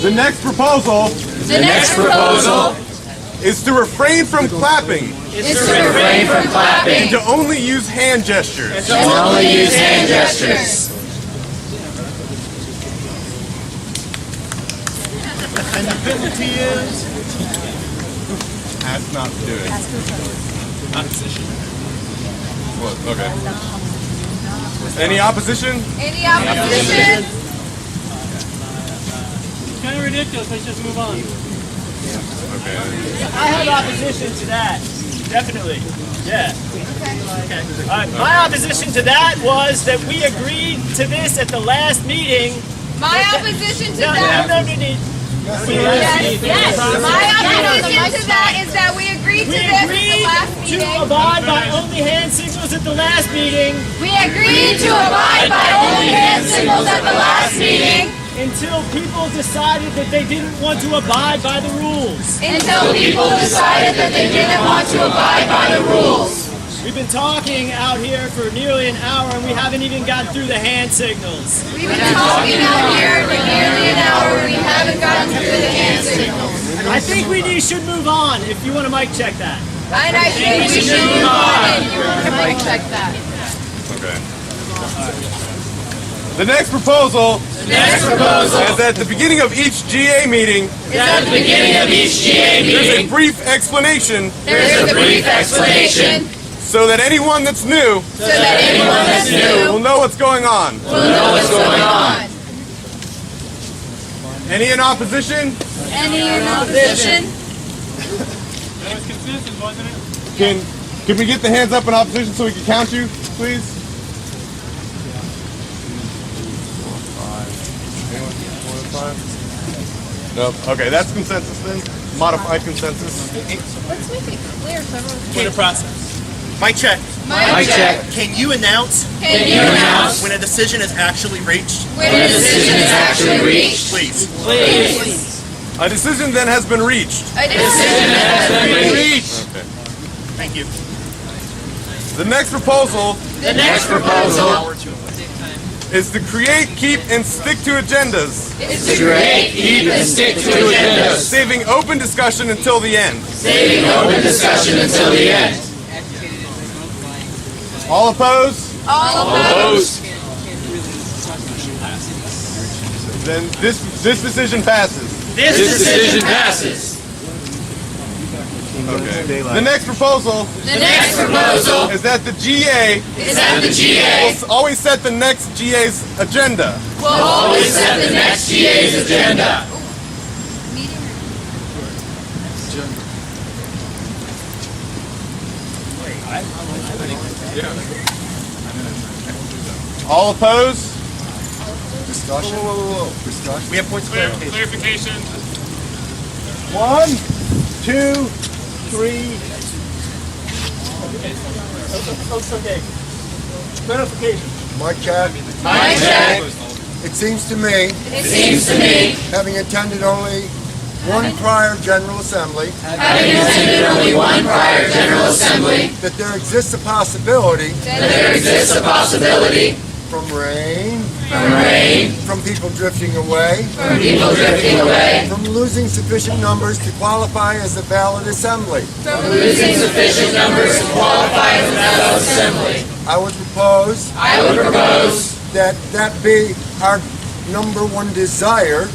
The next proposal is to refrain from clapping and to only use hand gestures. And the penalty is? Ask not to do it. Opposition. What? Okay. Any opposition? Any opposition? It's kind of ridiculous. Let's just move on. Okay. I have opposition to that. Definitely. Yeah. Okay. My opposition to that was that we agreed to this at the last meeting. My opposition to that. No. Yes. My opposition to that is that we agreed to We this at the agreed last to meeting. abide by only hand signals at the last meeting We agreed to abide by only hand signals at the last meeting until people decided that they didn't want to abide by the rules. until people decided that they didn't want to abide by the rules. We've been talking out here for nearly an hour and we haven't even gotten through the hand signals. We've been talking out here for nearly an hour and we haven't gotten through the hand signals. I think we should move on if you want to mic check that. And I think we should move on and you want to mic check that. Okay. The next proposal is at the beginning of each GA meeting. There's a brief explanation so that anyone that's new will know what's going on. Any in opposition? Any in opposition? That was consistent, wasn't it? Can we get the hands up in opposition so we can count you, please? 4, 5. Nope. Okay, that's consensus then. Modified consensus. Let's make it clear so everyone Point of process. Mic check. Mic check. Can you announce when a decision is actually reached? When a decision is actually reached. Please. A decision then has been reached. A decision has been reached. Okay. Thank you. The next proposal is to create, keep, and stick to agendas, saving open discussion until the end. All opposed? All opposed? Then this decision passes. Okay. The next proposal is that the GA will always set the next GA's agenda. All opposed? Discussion. Discussion. We have points of clarification. 1, 2, 3. Okay. Clarification. Mic check. Mic check. It seems to me, having attended only one prior General Assembly, that there exists a possibility from rain, from people drifting away, from losing sufficient numbers to qualify as a valid assembly. I would propose that be our number one desire,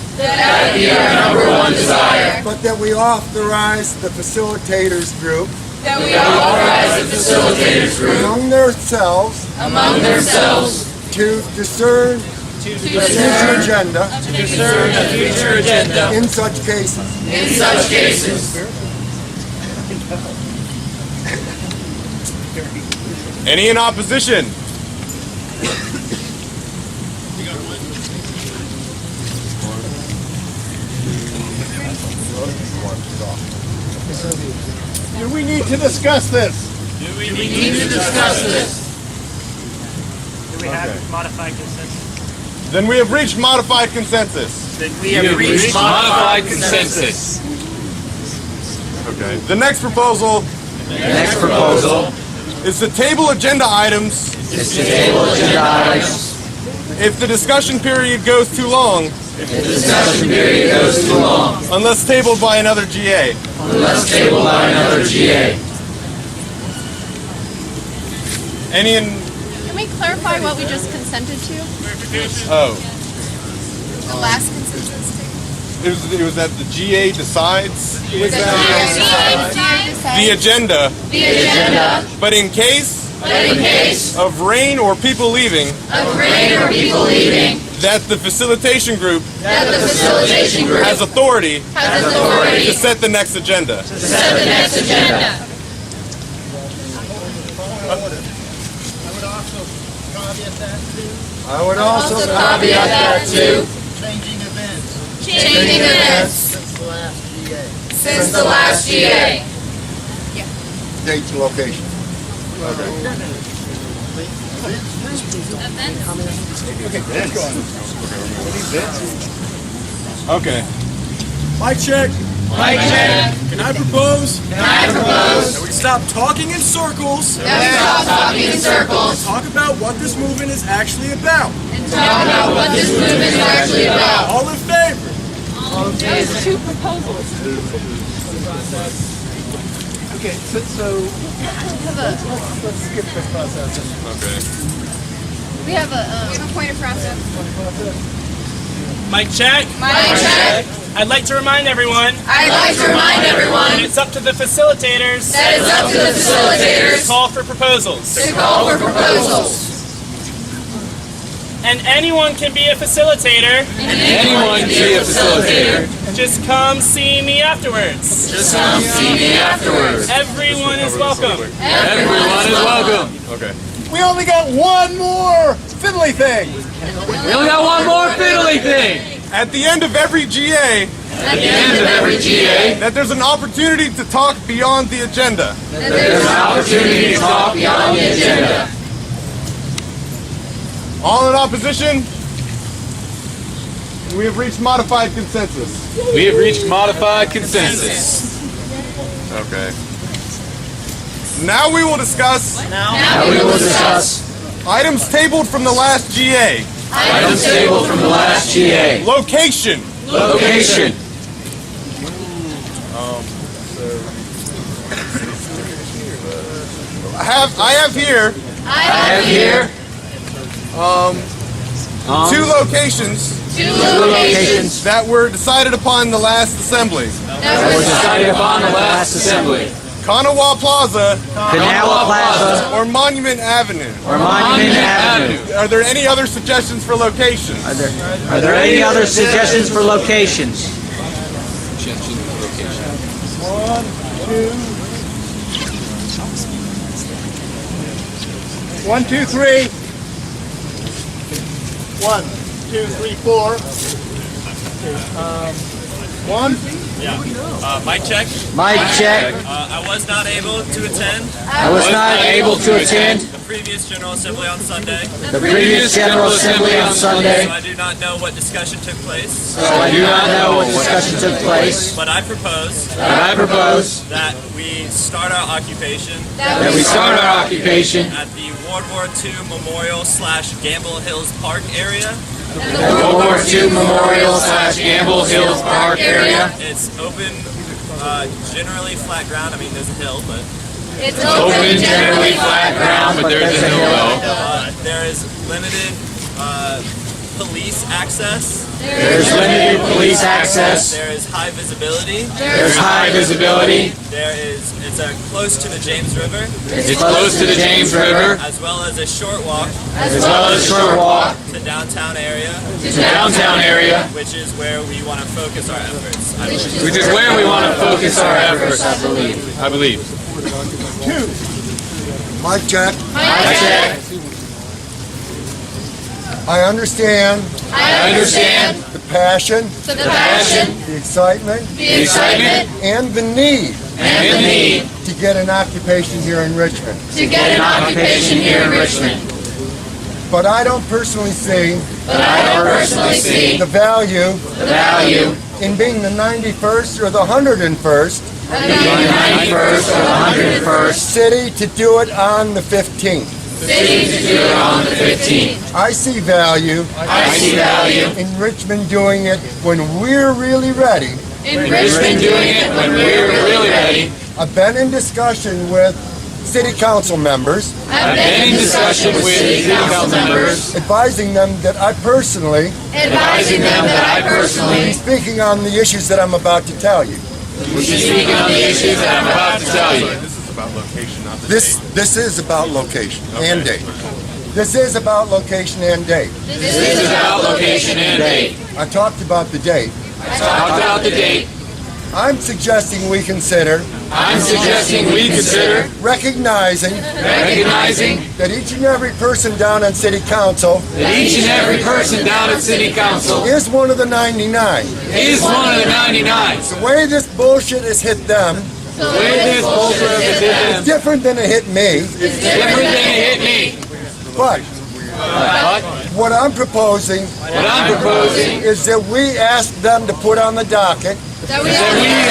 but that we authorize the facilitators group among themselves to discern the future agenda in such cases. Any in opposition? Do we need to discuss this? Do we have modified consensus? Then we have reached modified consensus. Okay. The next proposal is to table agenda items If the discussion period goes too long, unless tabled by another GA. Can we clarify what we just consented to? Oh, The last consensus table? it was that the GA decides GA decides the agenda, the agenda but in case of rain or people leaving, that the facilitation group has authority to set the next agenda. I would also caveat that too. Changing events since the last GA. Date and location. Okay. Mic check. Can I propose? That we stop talking in circles. Talk about what this movement is actually about. All in favor? There's two proposals. Okay, so let's skip the process. Okay. We have a point of process. Mic check. I'd like to remind everyone that it's up to the facilitators to call for proposals. And anyone can be a facilitator. Just come see me afterwards. Everyone is welcome. Okay. We only got one more fiddly thing. At the end of every GA, that there's an opportunity to talk beyond the agenda. All in opposition? We have reached modified consensus. Okay. Now we will discuss items tabled from the last GA. Location. I have here two locations that were decided upon the last assembly. Kanawha Plaza or Monument Avenue. Are there any other suggestions for locations? Are there any other suggestions for locations? 1, 2, 3. 1, 2, 3, 4. One. Mic check. I I was not able to attend was not able to attend the previous General Assembly on Sunday, the previous General Assembly on Sunday, so I do not know what discussion took place. But I propose that we start our occupation at the World War II Memorial / Gamble Hills Park area. It's open, generally flat ground. I mean, there's a hill, but It's open, generally flat ground, but there's a hill. there is limited police access. There's limited police access. There is high visibility. There's high visibility. It's close to the James River, It's close to the James River, as well as a short walk as well as short walk to downtown area, to downtown area, which is where we want to focus our efforts. I believe. which is where we want to focus our efforts, I believe. Mic check. check. I understand I understand the passion, the passion, the excitement, the excitement and the need and the need to get an occupation here in Richmond. to get an occupation here in Richmond. But I don't personally see The the value value in being the 91st or the 101st of the 91st or the 101st city to do it on the 15th. City to do it on the 15th. I see value I see value in Richmond doing it when we're really ready. in Richmond doing it when we're really ready. I've been in discussion with city council members, I've been in discussion with city council members, advising them that I personally advising them that I personally speaking on the issues that I'm about to tell you. will be speaking on the issues that I'm about to tell you. This is about location, not the This is about location and date. This is about location and date. This is about location and date. I talked about the date. Talked about the date. I'm suggesting we consider I'm suggesting we consider recognizing recognizing that each and every person down on city council that each and every person down at city council is one of the 99. is one of the 99s. The way this bullshit has hit them The way this bullshit has hit is them different than it hit me, is different than it hit me. but But what I'm proposing what I'm proposing is that we ask them to put on the docket is that we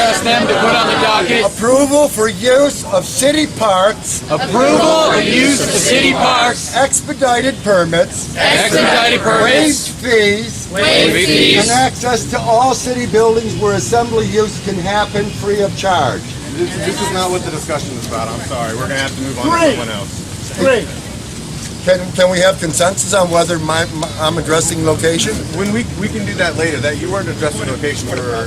ask them to put on the docket approval for use of city parks, approval of use of the city parks, expedited permits, expedited waived permits, fees, waived and fees, access to all city buildings where assembly use can happen free of charge. This is not what the discussion is about. I'm sorry. We're going to have to move on to someone else. Great. Can we have consensus on whether I'm addressing location? When we can do that later. That you weren't addressing location. We were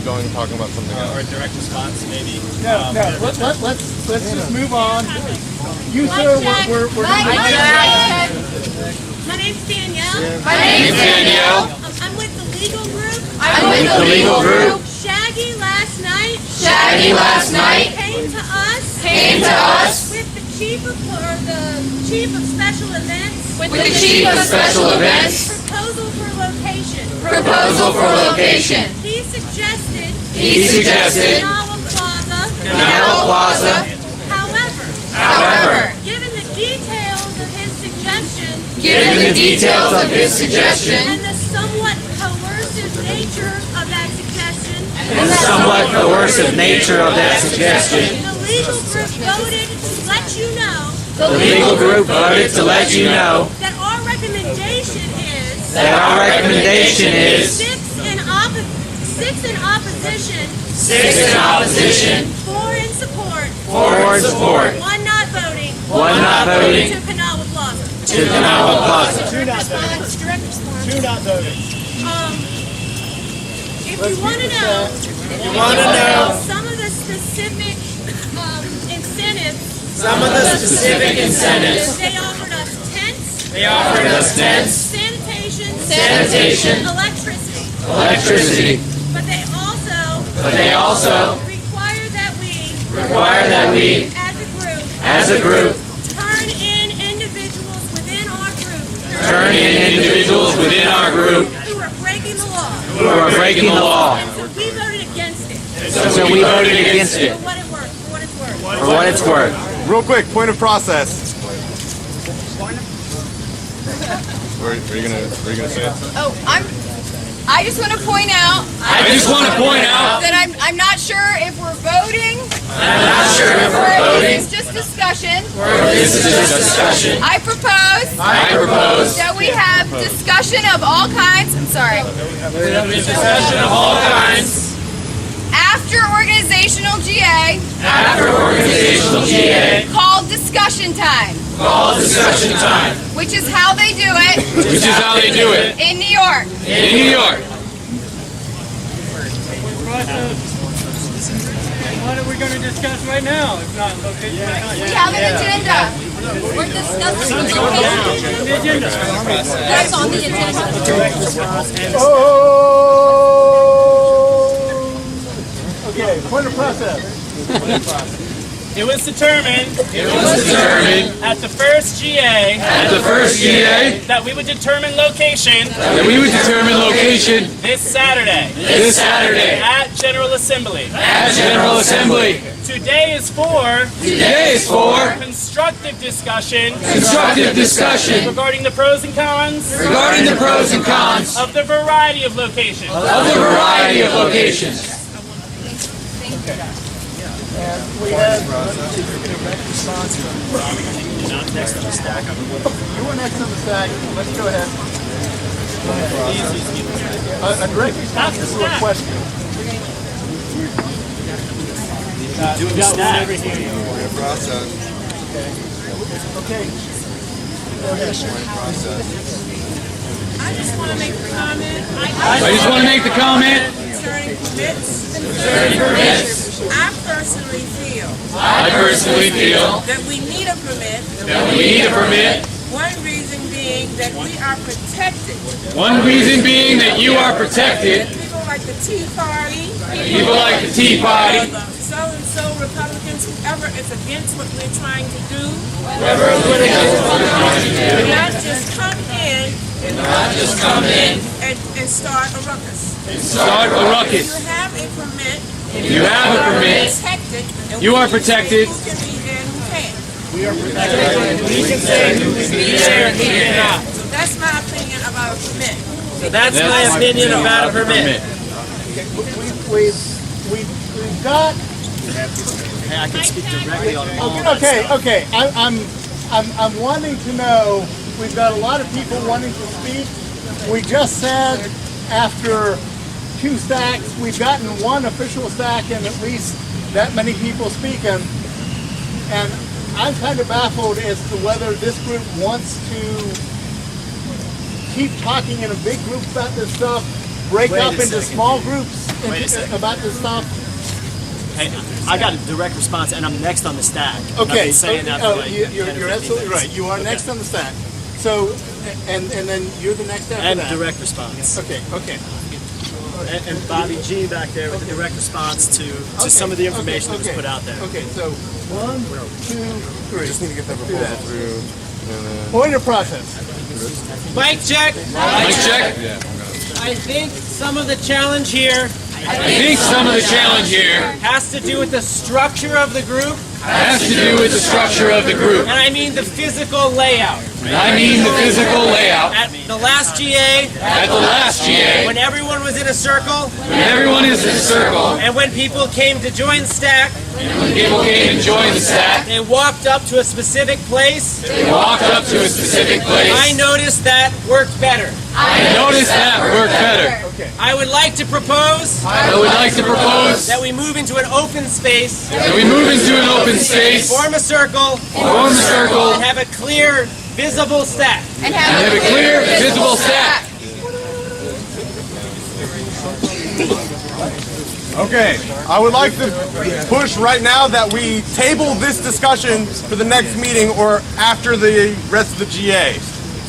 going and talking about something else. Or a direct response, maybe. No. Let's just move on. You, sir, we're My name's Danielle. My name's Danielle. I'm with the legal group. I'm with the legal group. Shaggy last night. Shaggy last night Came to us. came to us With the chief of special events. with the chief of special events Proposal for location. proposal for location. He suggested. He suggested Kanawha Plaza. Canal Plaza. However, However, given the details of his suggestion. given the details of his suggestion And the somewhat coercive nature of that suggestion. and the somewhat coercive nature of that suggestion, The legal group voted to let you know the legal group voted to let you know that our recommendation is that our recommendation is 6 in opposition, 6 in opposition, 4 in support, 4 in support, 1 not voting, 1 not voting to Kanawha Plaza. to Canal Plaza. Direct response. Two not voting. If you want to know, some of the specific incentives. Some of the specific incentives, They offered us tents, they offered us tents, sanitation, Sanitation. electricity. electricity, But they also require require that we, as a group, as a group, turn in individuals within our group turn in individuals within our group who are breaking the law. who are breaking the law. And so we voted against it. So we voted against it For what it worked, for what it's worth. for what it's worth. Real quick, point of process. Where are you gonna say it? Oh, I just want to point out I just want to point out, that I'm not sure if we're voting I'm not sure if or we're if voting it's just discussion. or if this is just discussion. I propose I propose that we have discussion of all kinds. I'm sorry. discussion of all kinds After organizational GA, after organizational GA, called discussion time, called discussion time, which is how they do it which is how they do it in New York. in New York. What are we going to discuss right now? If not location, We have an agenda. We're discussing location. That's on the agenda. Okay, point of process. It was determined It was determined at the first GA at the first GA that we would determine location that we would determine location this Saturday this Saturday at General Assembly. at General Assembly. Today is for Today is for constructive discussion constructive discussion regarding the pros and cons regarding the pros and cons of the variety of locations. of the variety of locations. And we had, Next on the stack. you were next on the stack. Let's go ahead. A direct response to a question. Doing the stack. Process. Okay. I just want to make a comment. I just want to make the comment. Concerning permits. I personally feel that we need a permit. One reason being that we are protected. One reason being that you are protected. People like the Tea Party. People like the Tea Party. The so-and-so Republicans, whoever is against what we're trying to do. Do not just come in and start a ruckus. Start a ruckus. You have a permit. You have a permit. Protected. You are protected. Who can be there and who can't. We can say who can be there and who cannot. So that's my opinion about a permit. So that's my opinion about a permit. We've got. Hey, I can speak directly on all that stuff. Okay. I'm wanting to know. We've got a lot of people wanting to speak. We just said after 2 stacks, we've gotten 1 official stack and at least that many people speaking. And I'm kind of baffled as to whether this group wants to keep talking in a big group about this stuff, break Wait up a into second. small groups Wait a second. about this stuff. Hey, I got a direct response, and I'm next on the stack. I've Okay, been saying that for like 10 or you're 15 absolutely minutes. right. You are next on the stack. So, and then you're the next after And that. direct response. Okay. And Bobby G back there with the direct response to some of the information that was put out there. Okay, so 1, 2, 3. Just need to get that proposal through. Point of process. Mic check. Mic check. I think some of the challenge here has to do with the structure of the group, Has to do with the structure of the group. and I mean the physical layout. I mean the physical layout. At the last GA, At the last GA, when everyone was in a circle, when everyone is in a circle, and when people came to join stack, when people came and joined the stack, they walked up to a specific place. they walked up to a specific place. I noticed that worked better. I noticed that worked better. I would like to propose I would like to propose that we move into an open space, that we move into an open space, form a circle, form a circle, and have a clear, visible stack. and have a clear, visible stack. Okay, I would like to push right now that we table this discussion for the next meeting or after the rest of the GA.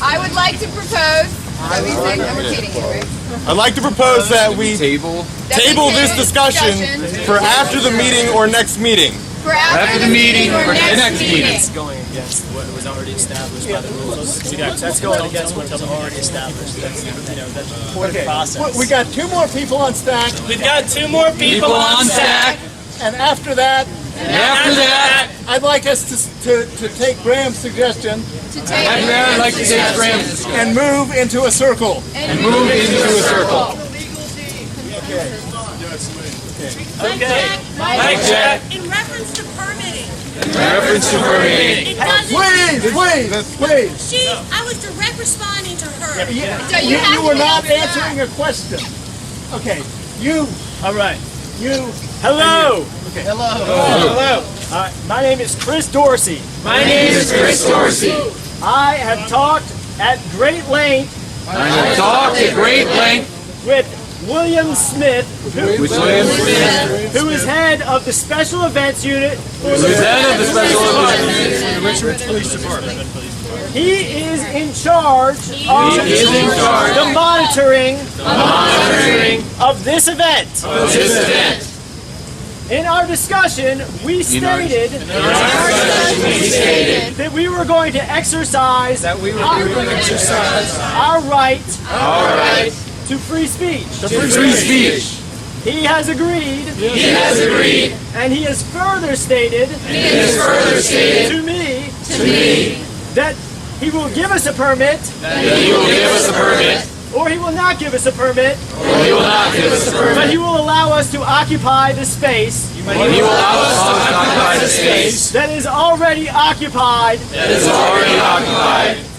I would like to propose that we say, I'm repeating it, right? I'd like to propose that we Table. table this discussion for after the meeting or next meeting. For after the meeting or next meeting. That's going against what was already established by the rules. That's going against what was already established. That's, that's part of the process. We got 2 more people on stack, We've got 2 more People on stack. and after that, After that, I'd like us to take Graham's suggestion To take after that, I'd like to take Graham's and move into a circle. and move into a circle. Okay. Mic check. In reference to permitting, In reference to permitting. it doesn't. Please. She, I was direct responding to her. You were not answering a question. Okay, you, All right. you. Hello. Hello. My name is Chris Dorsey. My name is Chris Dorsey. I have talked at great length I have talked at great length with William Smith, with William Smith, who is head of the Special Events Unit for who's head of the Special Events the Richmond Police Department. He is in charge of He is in charge the monitoring of this event. of this event. In our discussion, we stated that we were going to exercise our right to free speech. Free speech. He has agreed, He has agreed. and he has further stated He has further stated to me to me that he will give us a permit, that he will give us a permit, or he will not give us a permit, or he will not give us a but permit, he will allow us to occupy the space When you allow us to occupy the space that is already occupied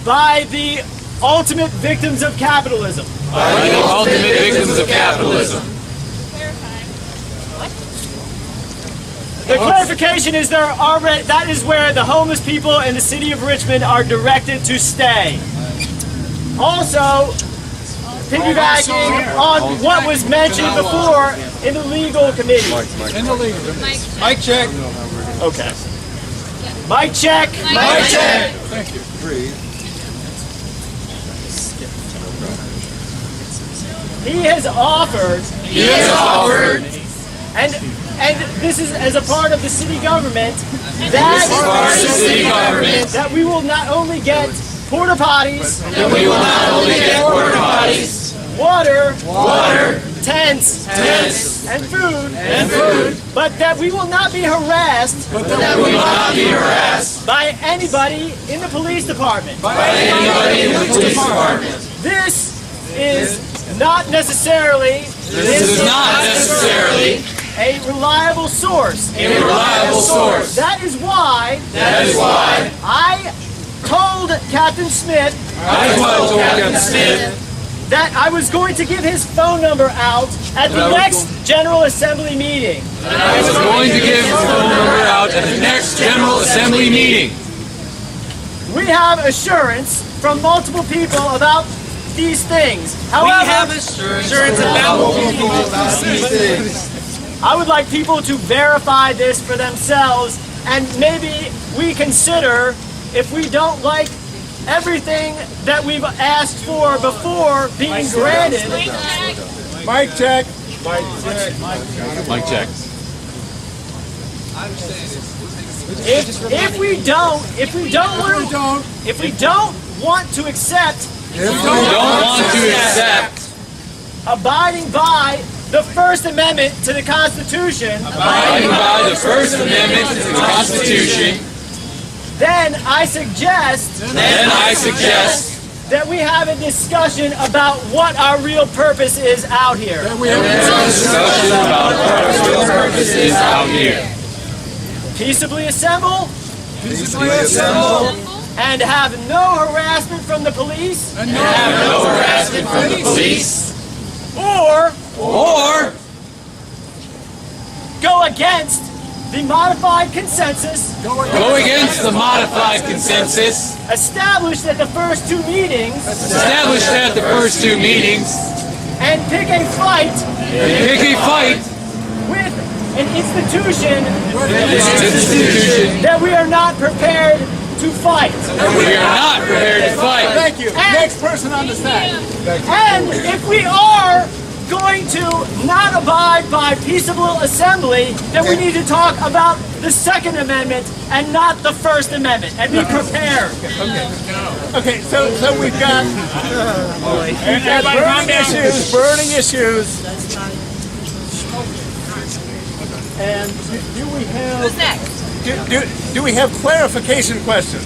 by the ultimate victims of capitalism. by the ultimate victims of capitalism. The clarification is that is where the homeless people in the city of Richmond are directed to stay. Also, piggybacking on what was mentioned before in the legal committee. Mic check. Okay. Mic check. Mic check. He has offered. And this is as a part of the city government that we will not only get porta potties, water, tents, and food, but that we will not be harassed by anybody in the police department. This is not necessarily a reliable source. That is why I told Captain Smith that I was going to give his phone number out at the next General Assembly meeting. We have assurance from multiple people about these things. However, I would like people to verify this for themselves, and maybe we consider, if we don't like everything that we've asked for before being granted. Mic check. Mic check. If we don't want to accept abiding by the First Amendment to the Constitution, then I suggest that we have a discussion about what our real purpose is out here. Peaceably assemble. And have no harassment from the police. Or go against the modified consensus established at the first two meetings and pick a fight with an institution that we are not prepared to fight. Thank you. Next person on the stack. And if we are going to not abide by peaceable assembly, then we need to talk about the Second Amendment and not the First Amendment, and be prepared. Okay, so we've got burning issues. And do we have? Who's next? Do we have clarification questions?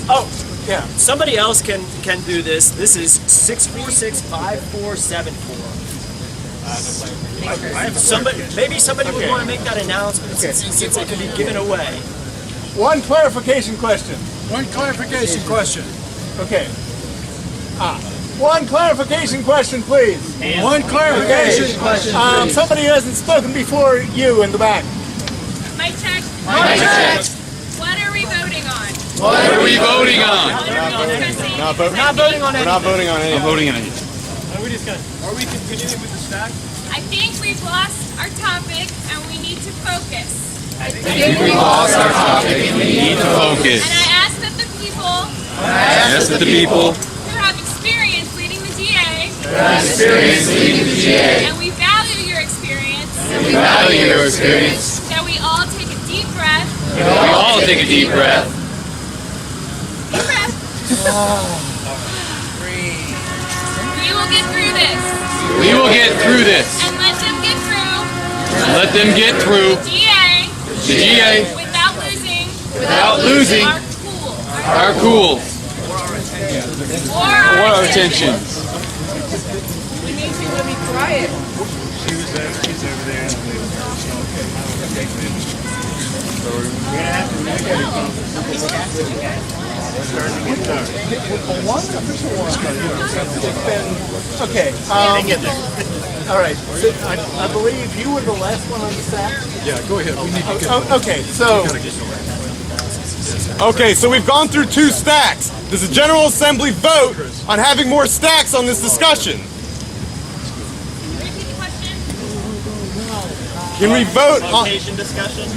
Oh, yeah. Somebody else can do this. This is 646-5474. Maybe somebody would want to make that announcement since it can be given away. One clarification question. Okay. One clarification question, please. One clarification question. Somebody who hasn't spoken before you in the back. Mic check. Mic check. What are we voting on? What are we voting on? Not voting on anything. We're not voting on anything. What are we discussing? Are we continuing with the stack? I think we've lost our topic and we need to focus. Focus. And I ask that the people who have experience leading the DA, and we value your experience, that we all take a deep breath. Deep breath. We will get through this. And let them get through. The DA. Without losing our cool. Or our tensions. Try it. She's over there. Okay. All right. So I believe you were the last one on the stack. Yeah, go ahead. We need to get Okay. So. Okay, so we've gone through 2 stacks. Does the General Assembly vote on having more stacks on this discussion? Repeat the question. Can we vote on... Location discussion?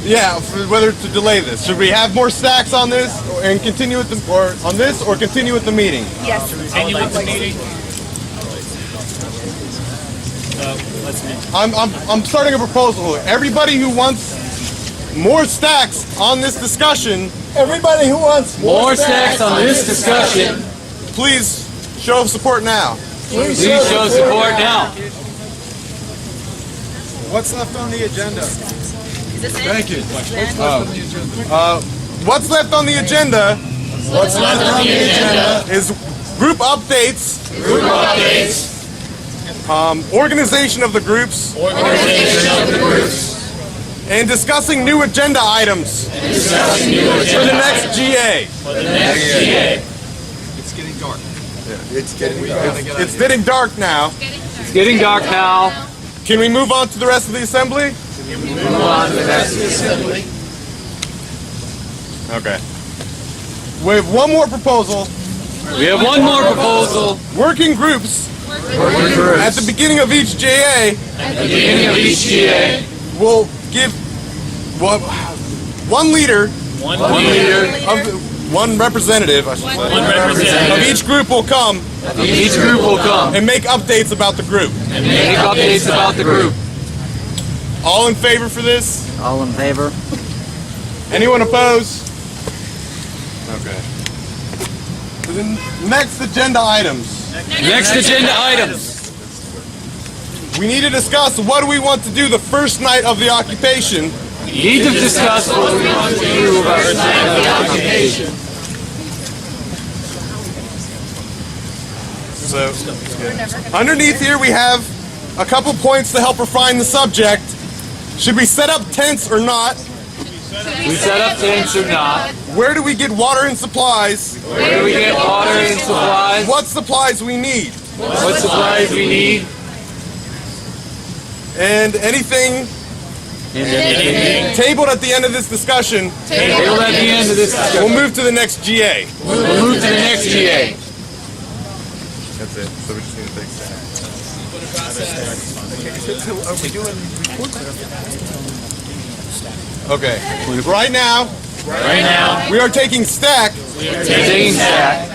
Yeah, for whether to delay this. Should we have more stacks on this and continue with the... or on this or continue with the meeting? Yes. Continue with the meeting. I'm starting a proposal here. Everybody who wants more stacks on this discussion, Everybody who wants More stacks on this discussion. please show of support now. Please show support now. What's left on the agenda? Is this it? Thank you. What's left on the agenda What's left on the agenda? is group updates, Group updates, organization of the groups, organization of the groups, and discussing new agenda items discussing new for the agenda next GA. for the next GA. It's getting dark. It's getting It's getting dark now. It's getting dark now. Can we move on to the rest of the assembly? Move on to the rest of the assembly. Okay. We have one more proposal. We have one more proposal. Working groups Working groups at the beginning of each GA at the beginning of each GA. will give one leader, One leader one representative, I should say, one representative of each group will come of each group will come and make updates about the group. and make updates about the group. All in favor for this? All in favor? Anyone opposed? Okay. So the next agenda items. Next agenda items. We need to discuss what do we want to do the first night of the occupation. We need to discuss what we want to do about the occupation. So, underneath here we have a couple points to help refine the subject. Should we set up tents or not? We set up tents or not? Where do we get water and supplies? Where do we get water and supplies? What supplies we need? What supplies we need? And anything tabled at the end of this discussion, Tabled at the end of this discussion. we'll move to the next GA. We'll move to the next GA. That's it. So we just need to fix that. Okay. Right now, Right now, we are taking stack taking stack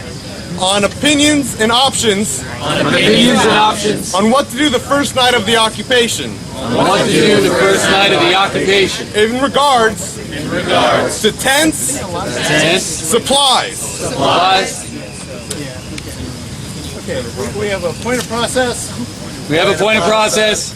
on opinions and options on opinions and options on what to do the first night of the occupation on what to do the first night of the occupation. in regards In regards to tents, tents, supplies. supplies. Okay, we have a point of process. We have a point of process.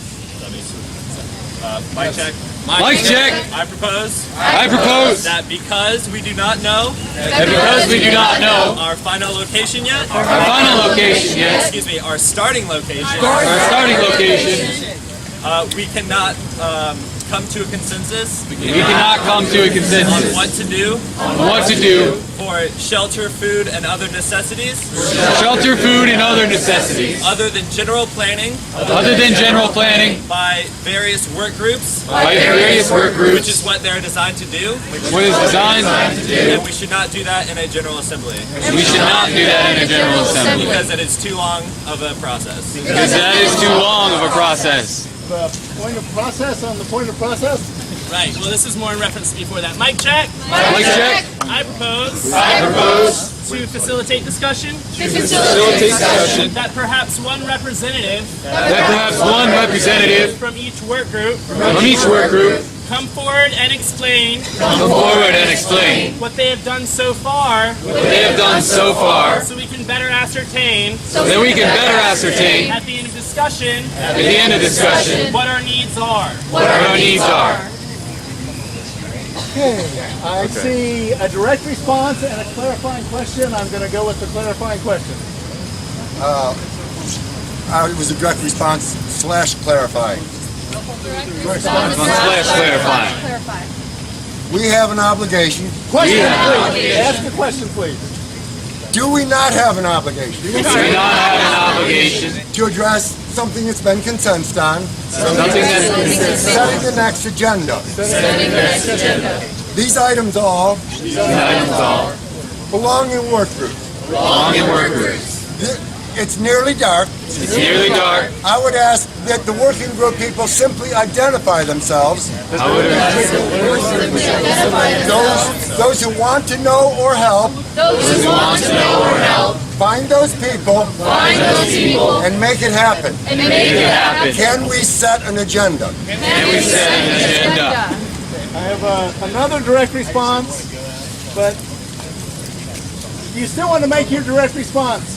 Mic check. Mic check. I propose I propose that because we do not know that because we do not know our final location yet, our final location yet, excuse me, our starting location, our starting location, we cannot come to a consensus we cannot come to a on consensus what to do on what to do for shelter, food, and other necessities shelter, food, and other necessities other than general planning by various work groups, by various work which is groups, what they're designed to do, what is designed to do. and we should not do that in a general assembly We should not do that in a general assembly because it is too long of a process. because that is too long of a process. The point of process on the point of process. Right, well, this is more in reference before that. Mic check. Mic check. I propose I propose to facilitate discussion facilitate discussion that perhaps one representative that perhaps one representative from each work group from each work group come forward and explain come forward and explain what they have done so far what they have done so far so we can better ascertain so that we can better ascertain at the end of discussion at the end of discussion what our needs are. what our needs are. Okay, I see a direct response and a clarifying question. I'm going to go with the clarifying question. it was a direct response slash clarifying. Clarify. We have an obligation. Question, please. Ask the question, please. Do we not have an obligation? We do not have an obligation to address something that's been consensus on, something that's setting the next agenda. These items all belong in work groups. It's nearly dark. I would ask that the working group people simply identify themselves. Those who want to know or help. Find those people. And make it happen. Can we set an agenda? I have another direct response, but you still want to make your direct response.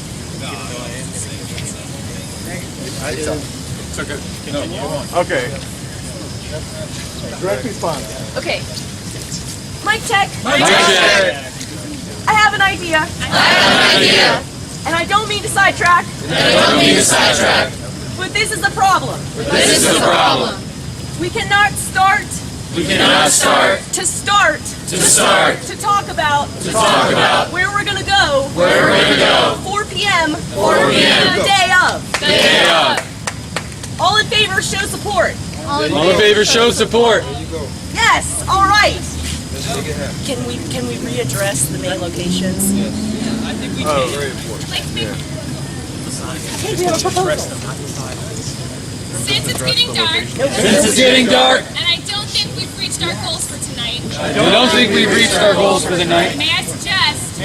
Okay. Direct response. Okay. Mic check. I have an idea. And I don't mean to sidetrack. But this is the problem. We cannot start to talk about where we're going to go 4 p.m. the day of. All in favor, show support. All in favor, show support. Yes, all right. Can we readdress the main locations? I think we can. Very important. Okay, we have a proposal. Since it's getting dark, and I don't think we've reached our goals for tonight, I don't think we've reached our goals for the night. may I suggest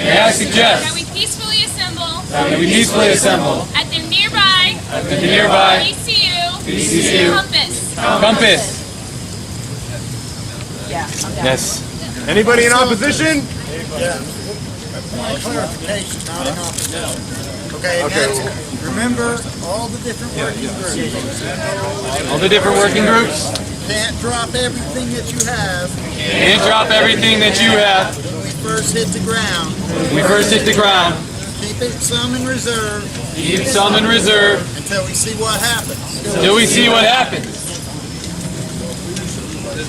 That we peacefully assemble at the nearby VCU Compass. Yeah, I'm down. Yes. Anybody in opposition? Clarification, not an opposition. Okay, remember all the different working groups. All the different working groups. Can't drop everything that you have Can't drop everything that you have when we first hit the ground. when we first hit the ground. Keep it some in reserve Keep some in reserve until we see what happens. till we see what happens.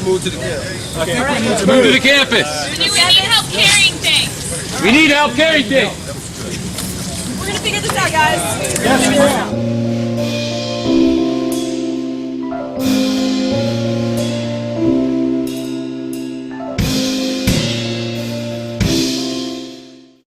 Move to the Move to the campus. We need help carrying things. We need help carrying things. We're gonna figure this out, guys.